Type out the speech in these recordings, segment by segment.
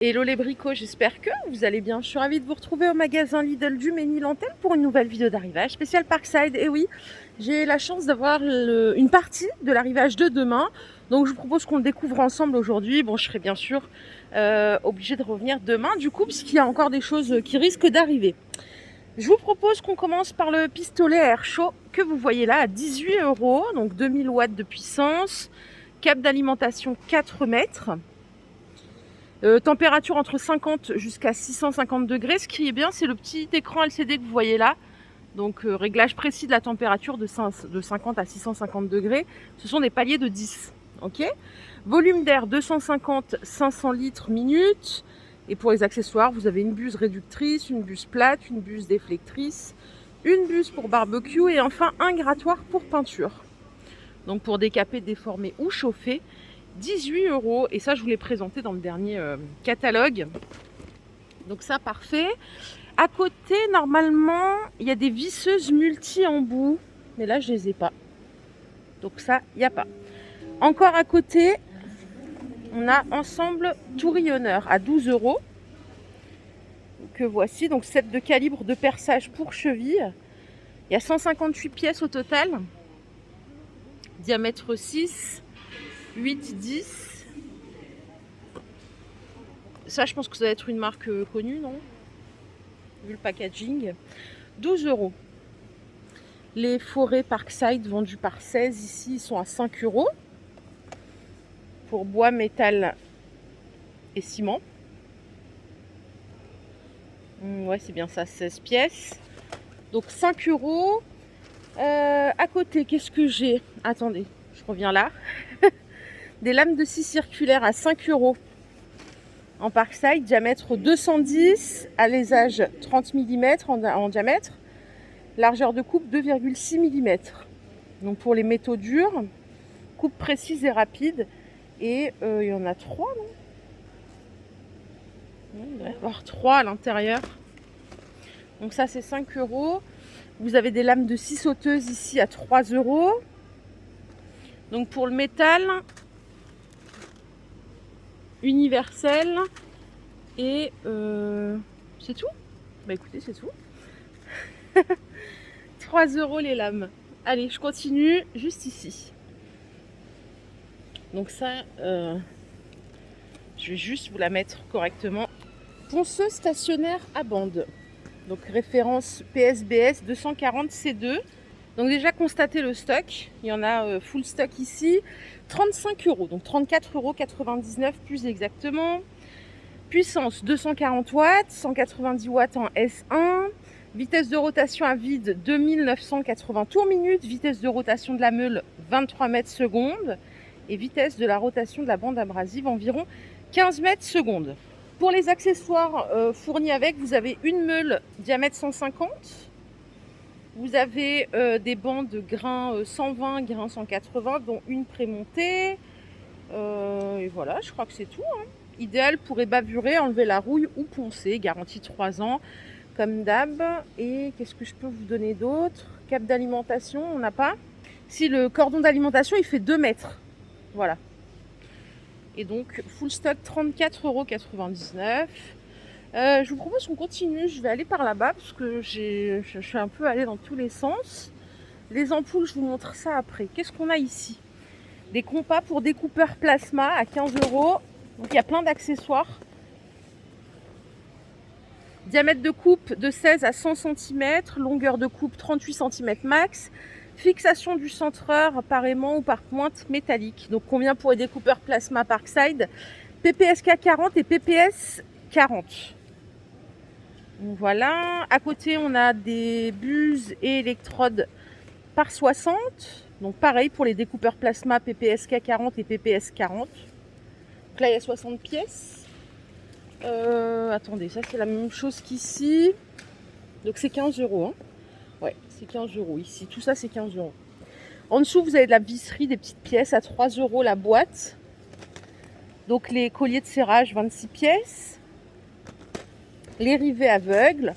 Hello les bricots, j'espère que vous allez bien. Je suis ravie de vous retrouver au magasin Lidl du Ménil-Antenne pour une nouvelle vidéo d'arrivage spécial Parkside. Et oui, j'ai la chance d'avoir une partie de l'arrivage de demain. Donc je vous propose qu'on le découvre ensemble aujourd'hui. Bon, je serai bien sûr obligée de revenir demain du coup, puisqu'il y a encore des choses qui risquent d'arriver. Je vous propose qu'on commence par le pistolet à air chaud que vous voyez là à 18 €, donc 2000 watts de puissance, cap d'alimentation 4 mètres. Température entre 50 jusqu'à 650 degrés. Ce qui est bien, c'est le petit écran LCD que vous voyez là. Donc réglage précis de la température de 50 à 650 degrés. Ce sont des paliers de 10. Ok. Volume d'air 250-500 litres minute. Et pour les accessoires, vous avez une buse réductrice, une buse plate, une buse déflectrice, une buse pour barbecue et enfin un grattoir pour peinture. Donc pour décaper, déformer ou chauffer. 18 € et ça je vous l'ai présenté dans le dernier catalogue, donc ça parfait. À côté normalement il y a des visseuses multi embout, mais là je les ai pas, donc ça il n'y a pas. Encore à côté on a ensemble tourillonneur à 12 € que voici, donc set de calibre de perçage pour cheville. Il y a 158 pièces au total, diamètre 6, 8, 10. Ça, je pense que ça doit être une marque connue, non? Vu le packaging. 12 €. Les forêts Parkside vendus par 16 ici sont à 5 € pour bois, métal et ciment. Ouais, c'est bien ça, 16 pièces. Donc 5 €. À côté, qu'est-ce que j'ai? Attendez, je reviens là. Des lames de scie circulaires à 5 € en Parkside, diamètre 210, alésage 30 mm en diamètre, largeur de coupe 2,6 mm. Donc pour les métaux durs, coupe précise et rapide. Et il y en a 3, non? Il doit y avoir 3 à l'intérieur. Donc ça c'est 5 €. Vous avez des lames de scie sauteuse ici à 3 €. Donc pour le métal, universel. Et c'est tout. Bah écoutez, c'est tout. 3 € les lames. Allez, je continue juste ici. Donc ça, je vais juste vous la mettre correctement. Ponceuse stationnaire à bande. Donc référence PSBS 240 C2. Donc déjà constaté le stock. Il y en a full stock ici. 35 €, donc 34,99 € plus exactement. Puissance 240 watts, 190 watts en S1. Vitesse de rotation à vide 2980 tours minute. Vitesse de rotation de la meule 23 mètres secondes. Et vitesse de la rotation de la bande abrasive environ 15 mètres secondes. Pour les accessoires fournis avec, vous avez une meule diamètre 150. Vous avez des bandes grains 120, grains 180, dont une prémontée. Et voilà, je crois que c'est tout. Idéal pour ébavurer, enlever la rouille ou poncer. Garantie 3 ans, comme d'hab. Et qu'est-ce que je peux vous donner d'autre? Cap d'alimentation, on n'a pas. Si, le cordon d'alimentation, il fait 2 mètres. Voilà. Et donc, full stock, 34,99 €. Je vous propose qu'on continue. Je vais aller par là-bas parce que je suis un peu allée dans tous les sens. Les ampoules, je vous montre ça après. Qu'est-ce qu'on a ici? Des compas pour découpeur plasma à 15 €. Donc, il y a plein d'accessoires. Diamètre de coupe de 16 à 100 cm. Longueur de coupe 38 cm max. Fixation du centreur par aimant ou par pointe métallique. Donc combien pour les découpeurs plasma Parkside? PPSK 40 et PPS 40. Donc voilà. À côté, on a des buses et électrodes par 60. Donc pareil pour les découpeurs plasma PPSK 40 et PPS 40. Donc là, il y a 60 pièces. Attendez, ça c'est la même chose qu'ici. Donc c'est 15 €. Ouais, c'est 15 € ici. Tout ça, c'est 15 €. En dessous, vous avez de la visserie, des petites pièces à 3 € la boîte. Donc les colliers de serrage, 26 pièces. Les rivets aveugles.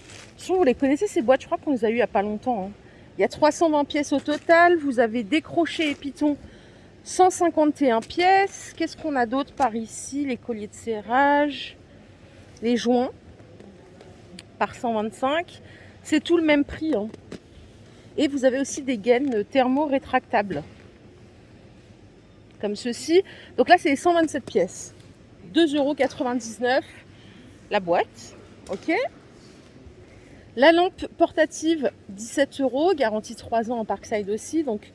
Vous les connaissez ces boîtes? Je crois qu'on les a eu il n'y a pas longtemps. Il y a 320 pièces au total. Vous avez des crochets et pitons, 151 pièces. Qu'est-ce qu'on a d'autre par ici? Les colliers de serrage. les joints par 125. C'est tout le même prix, hein. Et vous avez aussi des gaines thermo-rétractables. Comme ceci. Donc là, c'est les 127 pièces. 2,99 € la boîte. Ok. La lampe portative, 17 €, garantie 3 ans en Parkside aussi. Donc,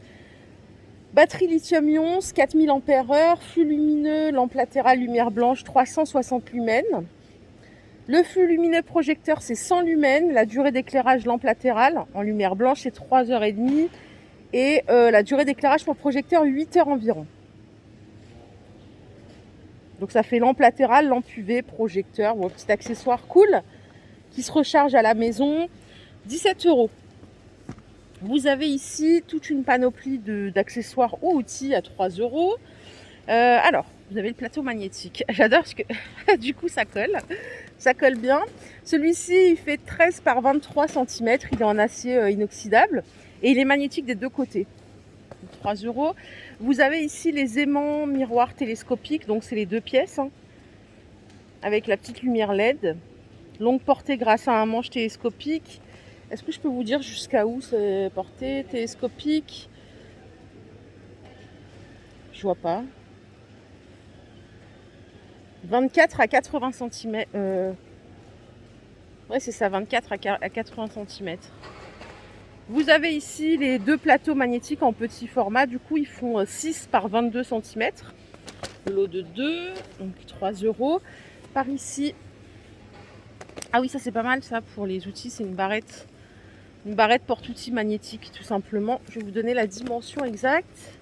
batterie lithium-ion, 4000 ampères-heure, flux lumineux, lampe latérale, lumière blanche, 360 lumens. Le flux lumineux projecteur, c'est 100 lumens. La durée d'éclairage lampe latérale en lumière blanche, c'est 3h30. Et la durée d'éclairage pour projecteur, 8 heures environ. Donc ça fait lampe latérale, lampe UV, projecteur, ou un petit accessoire cool qui se recharge à la maison. 17 €. Vous avez ici toute une panoplie d'accessoires ou outils à 3 €. Alors, vous avez le plateau magnétique. J'adore parce que du coup ça colle bien. Celui-ci il fait 13 par 23 cm, il est en acier inoxydable et il est magnétique des deux côtés. 3 €. Vous avez ici les aimants miroirs télescopiques, donc c'est les 2 pièces, hein, avec la petite lumière LED. Longue portée grâce à un manche télescopique. Est-ce que je peux vous dire jusqu'à où c'est portée télescopique? Je vois pas. 24 à 80 cm. Ouais, c'est ça, 24 à 80 cm. Vous avez ici les 2 plateaux magnétiques en petit format. Du coup, ils font 6 par 22 cm. Lot de 2, donc 3 €. Par ici. Ah oui, ça c'est pas mal ça pour les outils. C'est une barrette. Une barrette porte-outils magnétique, tout simplement. Je vais vous donner la dimension exacte.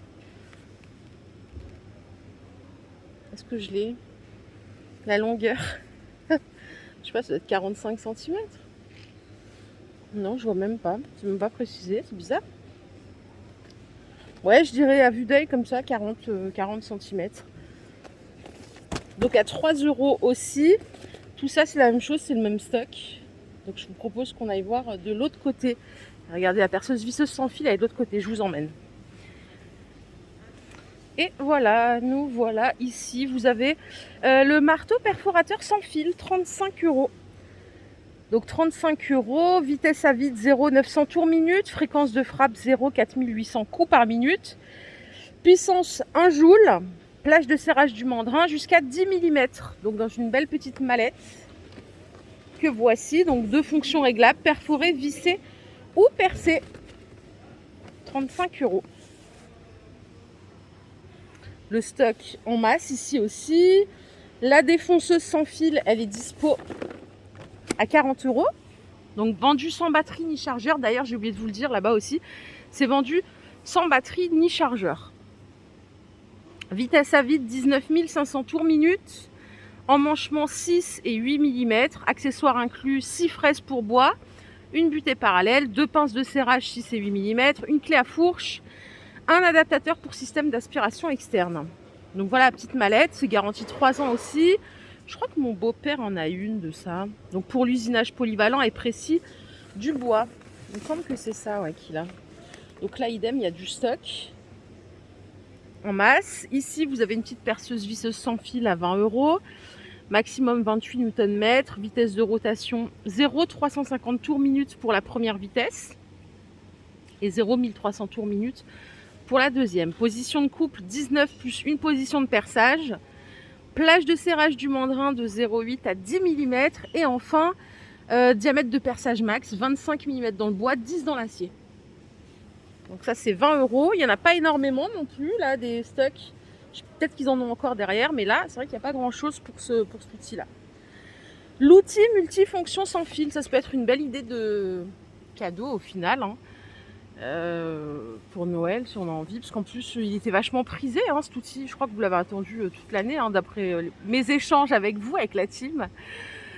Est-ce que je l'ai? La longueur. Je sais pas, ça doit être 45 cm. Non, je vois même pas. C'est même pas précisé, c'est bizarre. Ouais, je dirais à vue d'œil comme ça, 40 cm. Donc à 3 € aussi. Tout ça, c'est la même chose, c'est le même stock. Donc je vous propose qu'on aille voir de l'autre côté. Regardez, la perceuse visseuse sans fil, elle est de l'autre côté, je vous emmène. Et voilà, nous voilà ici. Vous avez le marteau perforateur sans fil, 35 €. Donc 35 €, vitesse à vide 0,900 tours minute, fréquence de frappe 0,4800 coups par minute, puissance 1 joule, plage de serrage du mandrin jusqu'à 10 mm. Donc dans une belle petite mallette que voici, donc 2 fonctions réglables, perforées, vissées ou percées. 35 €. Le stock en masse ici aussi. La défonceuse sans fil, elle est dispo à 40 €. Donc vendu sans batterie ni chargeur. D'ailleurs, j'ai oublié de vous le dire là-bas aussi. C'est vendu sans batterie ni chargeur. Vitesse à vide 19 500 tours minute. Emmanchement 6 et 8 mm. Accessoires inclus 6 fraises pour bois. Une butée parallèle. 2 pinces de serrage 6 et 8 mm. Une clé à fourche. Un adaptateur pour système d'aspiration externe. Donc voilà la petite mallette. C'est garanti 3 ans aussi. Je crois que mon beau-père en a une de ça. Donc pour l'usinage polyvalent et précis du bois. Il me semble que c'est ça, ouais, qu'il a. Donc là, idem, il y a du stock en masse. Ici, vous avez une petite perceuse visseuse sans fil à 20 €. Maximum 28 Nm. Vitesse de rotation 0,350 tours minute pour la première vitesse. Et 0,1300 tours minute pour la deuxième. Position de couple 19 plus une position de perçage. Plage de serrage du mandrin de 0,8 à 10 mm. Et enfin, diamètre de perçage max, 25 mm dans le bois, 10 dans l'acier. Donc ça c'est 20 €. Il n'y en a pas énormément non plus, là, des stocks. Peut-être qu'ils en ont encore derrière, mais là, c'est vrai qu'il n'y a pas grand-chose pour cet outil-là. L'outil multifonction sans fil, ça peut être une belle idée de cadeau au final, hein. Pour Noël si on a envie, parce qu'en plus il était vachement prisé, hein, cet outil. Je crois que vous l'avez attendu toute l'année, hein, d'après mes échanges avec vous, avec la team.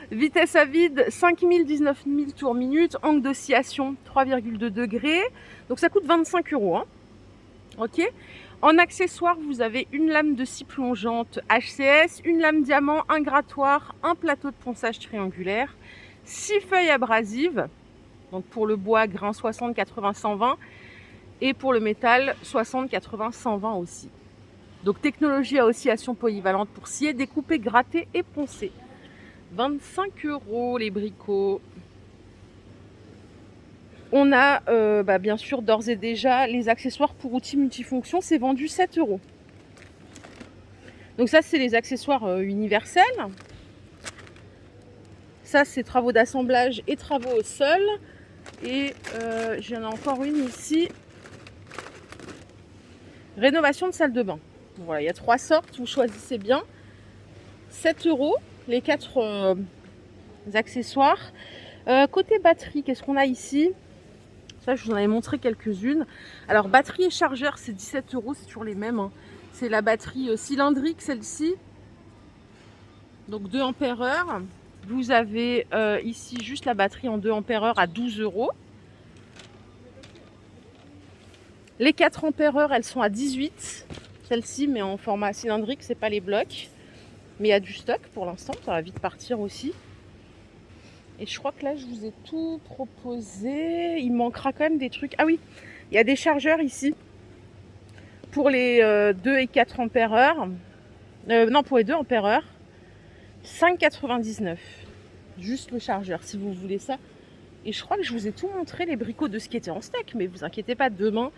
Vitesse à vide 5000 19 000 tours minute, angle d'oscillation 3,2 degrés. Donc ça coûte 25 €, hein. Ok. En accessoire, vous avez une lame de scie plongeante HCS, une lame diamant, un grattoir, un plateau de ponçage triangulaire, 6 feuilles abrasives. Donc pour le bois, grain 60, 80, 120. Et pour le métal, 60, 80, 120 aussi. Donc technologie à oscillation polyvalente pour scier, découper, gratter et poncer. 25 € les bricots. On a bien sûr d'ores et déjà les accessoires pour outils multifonctions, c'est vendu 7 €. Donc ça c'est les accessoires universels. Ça c'est travaux d'assemblage et travaux au sol. Et j'en ai encore une ici. Rénovation de salle de bain. Voilà, il y a 3 sortes, vous choisissez bien. 7 € les 4 accessoires. Côté batterie, qu'est-ce qu'on a ici? Ça, je vous en avais montré quelques-unes. Alors, batterie et chargeur, c'est 17 €, c'est toujours les mêmes. Hein. C'est la batterie cylindrique, celle-ci. Donc 2 ampères-heure. Vous avez ici juste la batterie en 2 ampères-heure à 12 €. Les 4 ampères-heure, elles sont à 18. Celle-ci, mais en format cylindrique, c'est pas les blocs. Mais il y a du stock pour l'instant, ça va vite partir aussi. Et je crois que là, je vous ai tout proposé. Il manquera quand même des trucs. Ah oui, il y a des chargeurs ici. Pour les 2 et 4 ampères-heure. Non, pour les 2 ampères-heure. 5,99 €. Juste le chargeur, si vous voulez ça. Et je crois que je vous ai tout montré, les bricots de ce qui était en stock. Mais vous inquiétez pas, demain,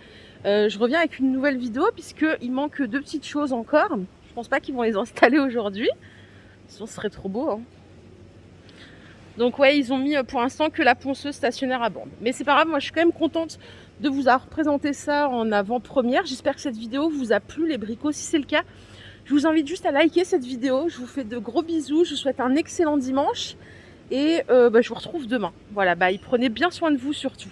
je reviens avec une nouvelle vidéo. Puisqu'il manque 2 petites choses encore. Je pense pas qu'ils vont les installer aujourd'hui. Sinon, ce serait trop beau. Hein. Donc ouais, ils ont mis pour l'instant que la ponceuse stationnaire à bande. Mais c'est pas grave, moi je suis quand même contente de vous avoir présenté ça en avant-première. J'espère que cette vidéo vous a plu, les bricots. Si c'est le cas, je vous invite juste à liker cette vidéo. Je vous fais de gros bisous, je vous souhaite un excellent dimanche. Et je vous retrouve demain. Voilà, prenez bien soin de vous surtout.